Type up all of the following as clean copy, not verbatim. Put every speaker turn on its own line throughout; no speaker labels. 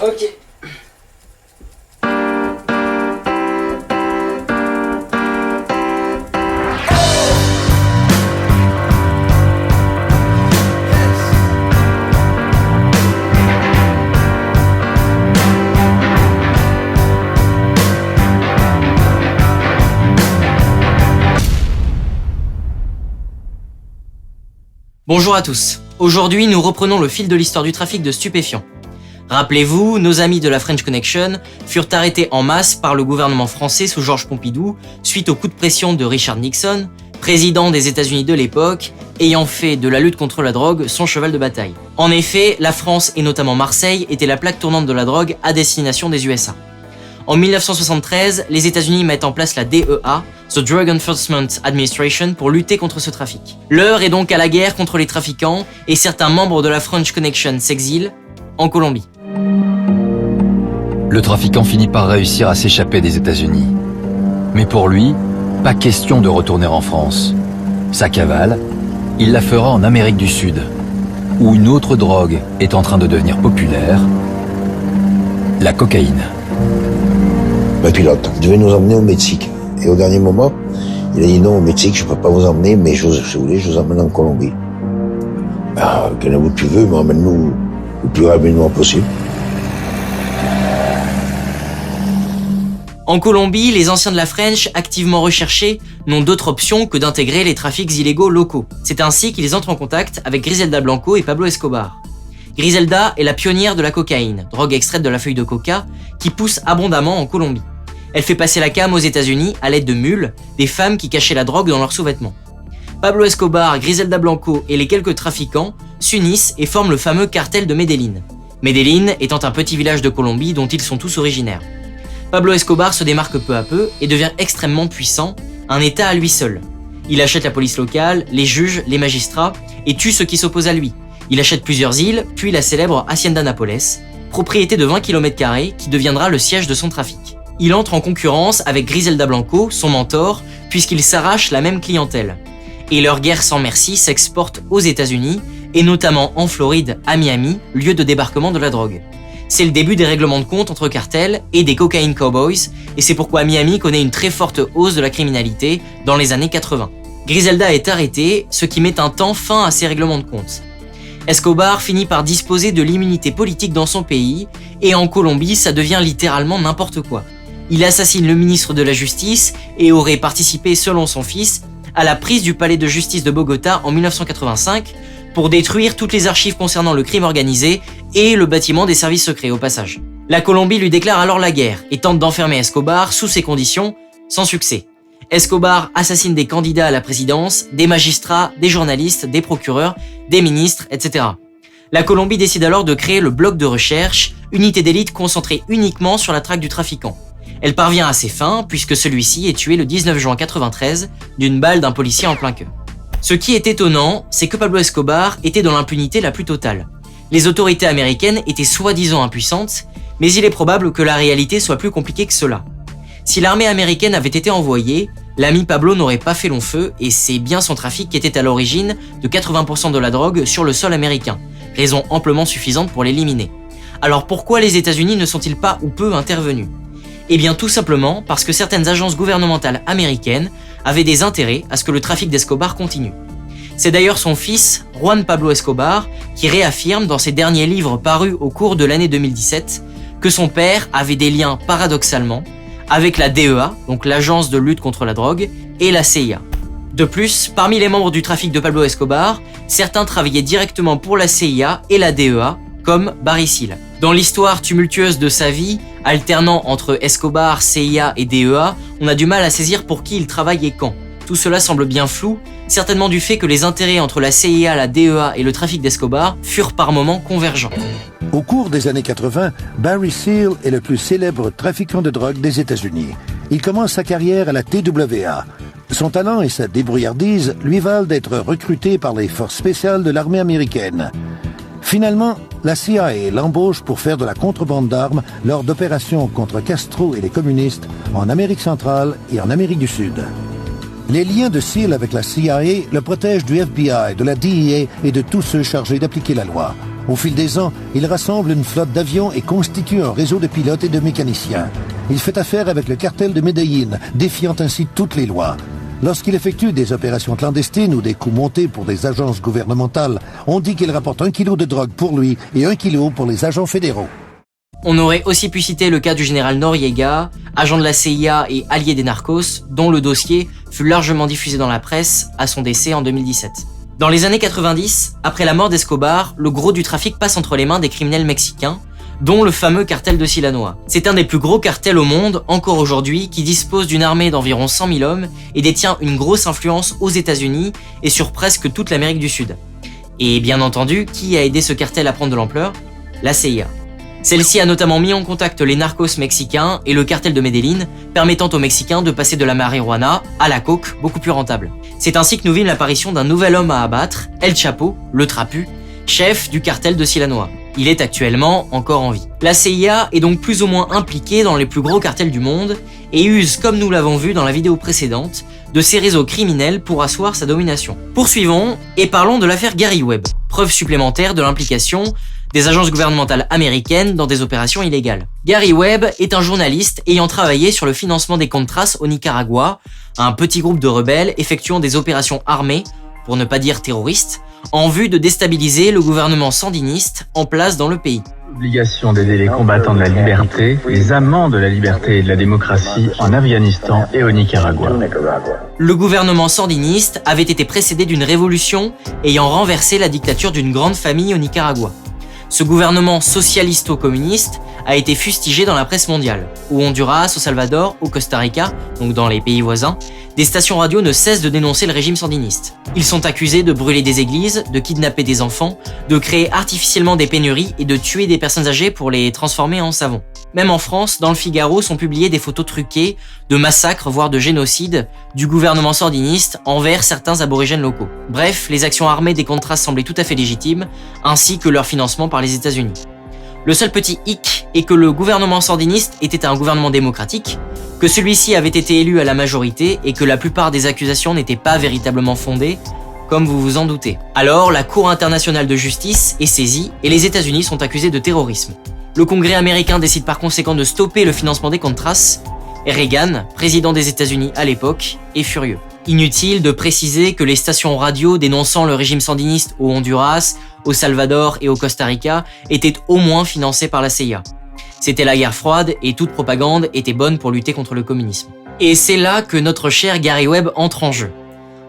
Ok. Bonjour à tous. Aujourd'hui, nous reprenons le fil de l'histoire du trafic de stupéfiants. Rappelez-vous, nos amis de la French Connection furent arrêtés en masse par le gouvernement français sous Georges Pompidou suite au coup de pression de Richard Nixon, président des États-Unis de l'époque, ayant fait de la lutte contre la drogue son cheval de bataille. En effet, la France et notamment Marseille étaient la plaque tournante de la drogue à destination des USA. En 1973, les États-Unis mettent en place la DEA, The Drug Enforcement Administration, pour lutter contre ce trafic. L'heure est donc à la guerre contre les trafiquants et certains membres de la French Connection s'exilent en Colombie.
Le trafiquant finit par réussir à s'échapper des États-Unis. Mais pour lui, pas question de retourner en France. Sa cavale, il la fera en Amérique du Sud, où une autre drogue est en train de devenir populaire, la cocaïne.
Le pilote devait nous emmener au Mexique. Et au dernier moment, il a dit non, au Mexique, je ne peux pas vous emmener, mais si vous voulez, je vous emmène en Colombie. Quel bout tu veux, mais emmène-nous le plus rapidement possible.
En Colombie, les anciens de la French, activement recherchés, n'ont d'autre option que d'intégrer les trafics illégaux locaux. C'est ainsi qu'ils entrent en contact avec Griselda Blanco et Pablo Escobar. Griselda est la pionnière de la cocaïne, drogue extraite de la feuille de coca, qui pousse abondamment en Colombie. Elle fait passer la came aux États-Unis à l'aide de mules, des femmes qui cachaient la drogue dans leurs sous-vêtements. Pablo Escobar, Griselda Blanco et les quelques trafiquants s'unissent et forment le fameux cartel de Medellín. Medellín étant un petit village de Colombie dont ils sont tous originaires. Pablo Escobar se démarque peu à peu et devient extrêmement puissant, un état à lui seul. Il achète la police locale, les juges, les magistrats et tue ceux qui s'opposent à lui. Il achète plusieurs îles, puis la célèbre Hacienda Nápoles, propriété de 20 km² qui deviendra le siège de son trafic. Il entre en concurrence avec Griselda Blanco, son mentor, puisqu'ils s'arrachent la même clientèle. Et leur guerre sans merci s'exporte aux États-Unis, et notamment en Floride, à Miami, lieu de débarquement de la drogue. C'est le début des règlements de compte entre cartels et des cocaine cowboys, et c'est pourquoi Miami connaît une très forte hausse de la criminalité dans les années 80. Griselda est arrêté, ce qui met un temps fin à ces règlements de compte. Escobar finit par disposer de l'immunité politique dans son pays, et en Colombie, ça devient littéralement n'importe quoi. Il assassine le ministre de la Justice et aurait participé, selon son fils, à la prise du palais de justice de Bogota en 1985 pour détruire toutes les archives concernant le crime organisé et le bâtiment des services secrets au passage. La Colombie lui déclare alors la guerre et tente d'enfermer Escobar sous ces conditions, sans succès. Escobar assassine des candidats à la présidence, des magistrats, des journalistes, des procureurs, des ministres, etc. La Colombie décide alors de créer le bloc de recherche, unité d'élite concentrée uniquement sur la traque du trafiquant. Elle parvient à ses fins puisque celui-ci est tué le 19 juin 1993 d'une balle d'un policier en plein cœur. Ce qui est étonnant, c'est que Pablo Escobar était dans l'impunité la plus totale. Les autorités américaines étaient soi-disant impuissantes, mais il est probable que la réalité soit plus compliquée que cela. Si l'armée américaine avait été envoyée, l'ami Pablo n'aurait pas fait long feu et c'est bien son trafic qui était à l'origine de 80% de la drogue sur le sol américain, raison amplement suffisante pour l'éliminer. Alors pourquoi les États-Unis ne sont-ils pas ou peu intervenus ? Eh bien tout simplement parce que certaines agences gouvernementales américaines avaient des intérêts à ce que le trafic d'Escobar continue. C'est d'ailleurs son fils, Juan Pablo Escobar, qui réaffirme dans ses derniers livres parus au cours de l'année 2017 que son père avait des liens paradoxalement avec la DEA, donc l'agence de lutte contre la drogue, et la CIA. De plus, parmi les membres du trafic de Pablo Escobar, certains travaillaient directement pour la CIA et la DEA, comme Barry Seal. Dans l'histoire tumultueuse de sa vie, alternant entre Escobar, CIA et DEA, on a du mal à saisir pour qui il travaille et quand. Tout cela semble bien flou, certainement du fait que les intérêts entre la CIA, la DEA et le trafic d'Escobar furent par moments convergents.
Au cours des années 80, Barry Seal est le plus célèbre trafiquant de drogue des États-Unis. Il commence sa carrière à la TWA. Son talent et sa débrouillardise lui valent d'être recruté par les forces spéciales de l'armée américaine. Finalement, la CIA l'embauche pour faire de la contrebande d'armes lors d'opérations contre Castro et les communistes en Amérique centrale et en Amérique du Sud. Les liens de Seal avec la CIA le protègent du FBI, de la DEA et de tous ceux chargés d'appliquer la loi. Au fil des ans, il rassemble une flotte d'avions et constitue un réseau de pilotes et de mécaniciens. Il fait affaire avec le cartel de Medellín, défiant ainsi toutes les lois. Lorsqu'il effectue des opérations clandestines ou des coups montés pour des agences gouvernementales, on dit qu'il rapporte 1 kilo de drogue pour lui et 1 kilo pour les agents fédéraux.
On aurait aussi pu citer le cas du général Noriega, agent de la CIA et allié des narcos, dont le dossier fut largement diffusé dans la presse à son décès en 2017. Dans les années 90, après la mort d'Escobar, le gros du trafic passe entre les mains des criminels mexicains, dont le fameux cartel de Sinaloa. C'est un des plus gros cartels au monde, encore aujourd'hui, qui dispose d'une armée d'environ 100 000 hommes et détient une grosse influence aux États-Unis et sur presque toute l'Amérique du Sud. Et bien entendu, qui a aidé ce cartel à prendre de l'ampleur ? La CIA. Celle-ci a notamment mis en contact les narcos mexicains et le cartel de Medellín, permettant aux Mexicains de passer de la marijuana à la coke, beaucoup plus rentable. C'est ainsi que nous vîmes l'apparition d'un nouvel homme à abattre, El Chapo, le trapu, chef du cartel de Sinaloa. Il est actuellement encore en vie. La CIA est donc plus ou moins impliquée dans les plus gros cartels du monde et use, comme nous l'avons vu dans la vidéo précédente, de ces réseaux criminels pour asseoir sa domination. Poursuivons et parlons de l'affaire Gary Webb, preuve supplémentaire de l'implication des agences gouvernementales américaines dans des opérations illégales. Gary Webb est un journaliste ayant travaillé sur le financement des Contras au Nicaragua, un petit groupe de rebelles effectuant des opérations armées, pour ne pas dire terroristes, en vue de déstabiliser le gouvernement sandiniste en place dans le pays.
L'obligation d'aider les combattants de la liberté, les amants de la liberté et de la démocratie en Afghanistan et au Nicaragua.
Le gouvernement sandiniste avait été précédé d'une révolution ayant renversé la dictature d'une grande famille au Nicaragua. Ce gouvernement socialisto-communiste a été fustigé dans la presse mondiale. Au Honduras, au Salvador, au Costa Rica, donc dans les pays voisins, des stations radio ne cessent de dénoncer le régime sandiniste. Ils sont accusés de brûler des églises, de kidnapper des enfants, de créer artificiellement des pénuries et de tuer des personnes âgées pour les transformer en savon. Même en France, dans le Figaro sont publiées des photos truquées de massacres, voire de génocides, du gouvernement sandiniste envers certains aborigènes locaux. Bref, les actions armées des Contras semblaient tout à fait légitimes, ainsi que leur financement par les États-Unis. Le seul petit hic est que le gouvernement sandiniste était un gouvernement démocratique, que celui-ci avait été élu à la majorité et que la plupart des accusations n'étaient pas véritablement fondées, comme vous vous en doutez. Alors, la Cour internationale de justice est saisie et les États-Unis sont accusés de terrorisme. Le Congrès américain décide par conséquent de stopper le financement des Contras, et Reagan, président des États-Unis à l'époque, est furieux. Inutile de préciser que les stations radio dénonçant le régime sandiniste au Honduras, au Salvador et au Costa Rica étaient au moins financées par la CIA. C'était la guerre froide et toute propagande était bonne pour lutter contre le communisme. Et c'est là que notre cher Gary Webb entre en jeu.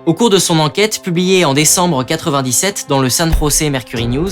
Au cours de son enquête, publiée en décembre 1997 dans le San Jose Mercury News,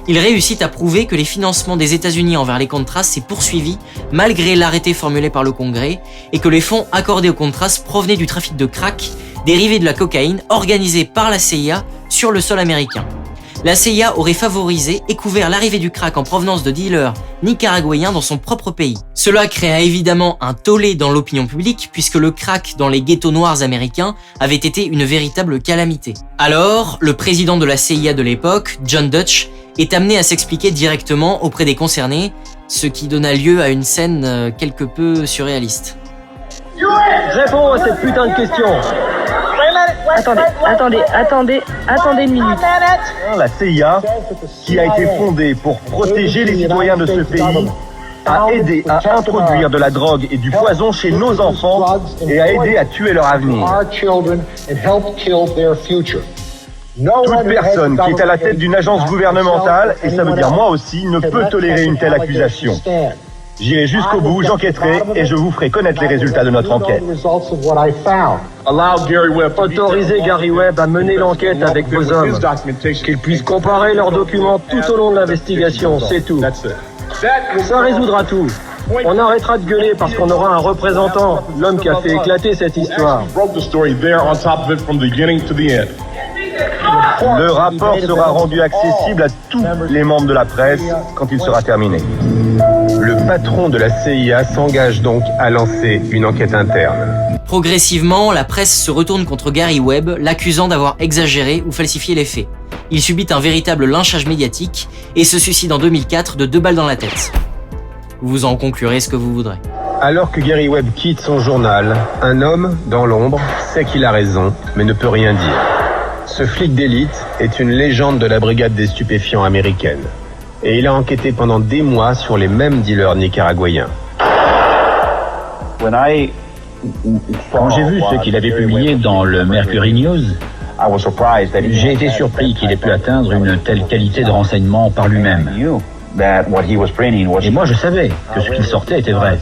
il réussit à prouver que les financements des États-Unis envers les Contras s'est poursuivi malgré l'arrêté formulé par le Congrès et que les fonds accordés aux Contras provenaient du trafic de crack dérivé de la cocaïne organisé par la CIA sur le sol américain. La CIA aurait favorisé et couvert l'arrivée du crack en provenance de dealers nicaraguayens dans son propre pays. Cela créa évidemment un tollé dans l'opinion publique puisque le crack dans les ghettos noirs américains avait été une véritable calamité. Alors, le président de la CIA de l'époque, John Dutch, est amené à s'expliquer directement auprès des concernés, ce qui donna lieu à une scène quelque peu surréaliste.
Réponds à cette putain de question.
Attendez une minute.
La CIA, qui a été fondée pour protéger les citoyens de ce pays, a aidé à introduire de la drogue et du poison chez nos enfants et a aidé à tuer leur avenir. Toute personne qui est à la tête d'une agence gouvernementale, et ça veut dire moi aussi, ne peut tolérer une telle accusation. J'irai jusqu'au bout, j'enquêterai et je vous ferai connaître les résultats de notre enquête.
Autorisez Gary Webb à mener l'enquête avec vos hommes, qu'ils puissent comparer leurs documents tout au long de l'investigation, c'est tout. Ça résoudra tout. On arrêtera de gueuler parce qu'on aura un représentant, l'homme qui a fait éclater cette histoire.
Le rapport sera rendu accessible à tous les membres de la presse quand il sera terminé. Le patron de la CIA s'engage donc à lancer une enquête interne.
Progressivement, la presse se retourne contre Gary Webb, l'accusant d'avoir exagéré ou falsifié les faits. Il subit un véritable lynchage médiatique et se suicide en 2004 de 2 balles dans la tête. Vous en conclurez ce que vous voudrez.
Alors que Gary Webb quitte son journal, un homme, dans l'ombre, sait qu'il a raison, mais ne peut rien dire. Ce flic d'élite est une légende de la brigade des stupéfiants américaine. Et il a enquêté pendant des mois sur les mêmes dealers nicaraguayens.
Quand j'ai vu ce qu'il avait publié dans le Mercury News, j'ai été surpris qu'il ait pu atteindre une telle qualité de renseignement par lui-même. Et moi, je savais que ce qu'il sortait était vrai.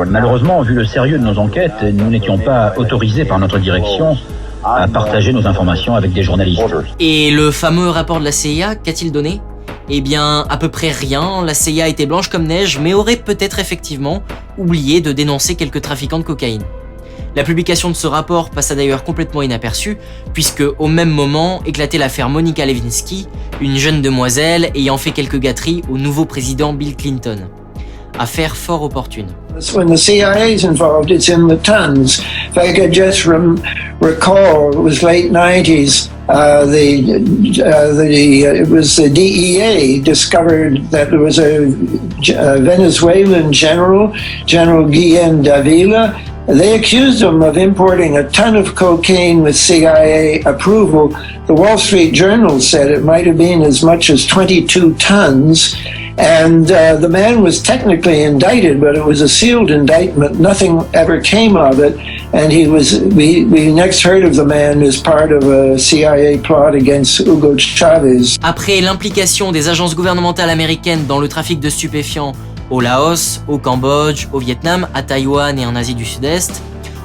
Malheureusement, vu le sérieux de nos enquêtes, nous n'étions pas autorisés par notre direction à partager nos informations avec des journalistes.
Et le fameux rapport de la CIA, qu'a-t-il donné ? Eh bien, à peu près rien, la CIA était blanche comme neige, mais aurait peut-être effectivement oublié de dénoncer quelques trafiquants de cocaïne. La publication de ce rapport passa d'ailleurs complètement inaperçue, puisque au même moment éclatait l'affaire Monica Lewinsky, une jeune demoiselle ayant fait quelques gâteries au nouveau président Bill Clinton. Affaire fort opportune.
When the CIA is involved, it's in the tons. If I could just recall, it was late 90s. It was the DEA discovered that there was a Venezuelan general, General Guillen Davila. They accused him of importing a ton of cocaine with CIA approval. The Wall Street Journal said it might have been as much as 22 tons. And the man was technically indicted, but it was a sealed indictment. Nothing ever came of it. And we next heard of the man as part of a CIA plot against Hugo Chavez.
Après l'implication des agences gouvernementales américaines dans le trafic de stupéfiants au Laos, au Cambodge, au Vietnam, à Taïwan et en Asie du Sud-Est,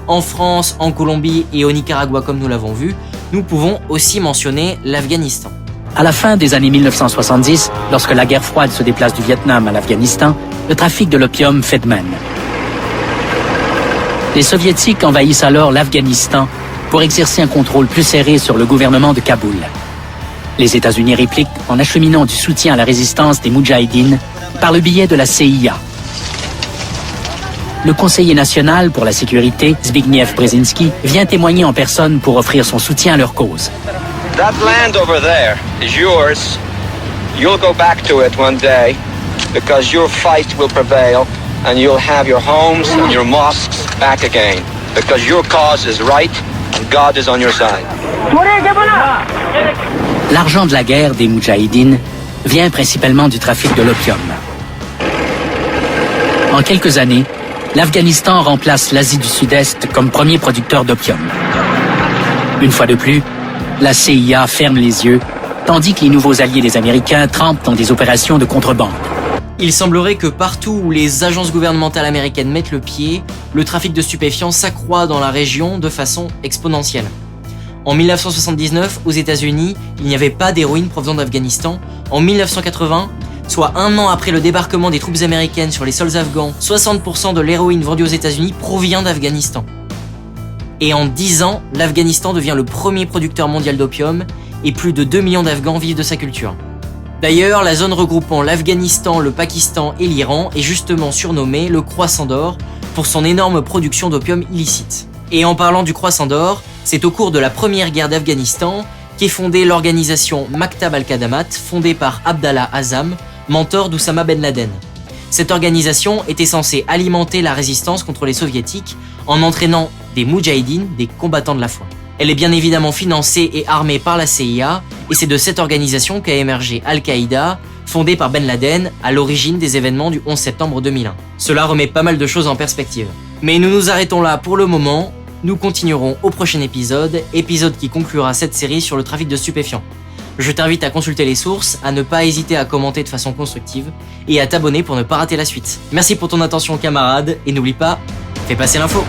en France, en Colombie et au Nicaragua comme nous l'avons vu, nous pouvons aussi mentionner l'Afghanistan.
À la fin des années 1970, lorsque la guerre froide se déplace du Vietnam à l'Afghanistan, le trafic de l'opium fait de même. Les Soviétiques envahissent alors l'Afghanistan pour exercer un contrôle plus serré sur le gouvernement de Kaboul. Les États-Unis répliquent en acheminant du soutien à la résistance des Moudjahidines par le biais de la CIA. Le conseiller national pour la sécurité, Zbigniew Brzezinski, vient témoigner en personne pour offrir son soutien à leur cause.
That land over there is yours. You'll go back to it one day because your fight will prevail and you'll have your homes and your mosques back again because your cause is right and God is on your side.
L'argent de la guerre des Moudjahidines vient principalement du trafic de l'opium. En quelques années, l'Afghanistan remplace l'Asie du Sud-Est comme premier producteur d'opium. Une fois de plus, la CIA ferme les yeux, tandis que les nouveaux alliés des Américains trempent dans des opérations de contrebande.
Il semblerait que partout où les agences gouvernementales américaines mettent le pied, le trafic de stupéfiants s'accroît dans la région de façon exponentielle. En 1979, aux États-Unis, il n'y avait pas d'héroïne provenant d'Afghanistan. En 1980, soit un an après le débarquement des troupes américaines sur les sols afghans, 60% de l'héroïne vendue aux États-Unis provient d'Afghanistan. Et en 10 ans, l'Afghanistan devient le premier producteur mondial d'opium et plus de 2 millions d'Afghans vivent de sa culture. D'ailleurs, la zone regroupant l'Afghanistan, le Pakistan et l'Iran est justement surnommée le Croissant d'Or pour son énorme production d'opium illicite. Et en parlant du Croissant d'Or, c'est au cours de la première guerre d'Afghanistan qu'est fondée l'organisation Maktab al-Qadamat, fondée par Abdallah Azzam, mentor d'Oussama Ben Laden. Cette organisation était censée alimenter la résistance contre les soviétiques en entraînant des Moudjahidines, des combattants de la foi. Elle est bien évidemment financée et armée par la CIA, et c'est de cette organisation qu'a émergé Al-Qaïda, fondée par Ben Laden à l'origine des événements du 11 septembre 2001. Cela remet pas mal de choses en perspective. Mais nous nous arrêtons là pour le moment, nous continuerons au prochain épisode qui conclura cette série sur le trafic de stupéfiants. Je t'invite à consulter les sources, à ne pas hésiter à commenter de façon constructive, et à t'abonner pour ne pas rater la suite. Merci pour ton attention camarade, et n'oublie pas, fais passer l'info.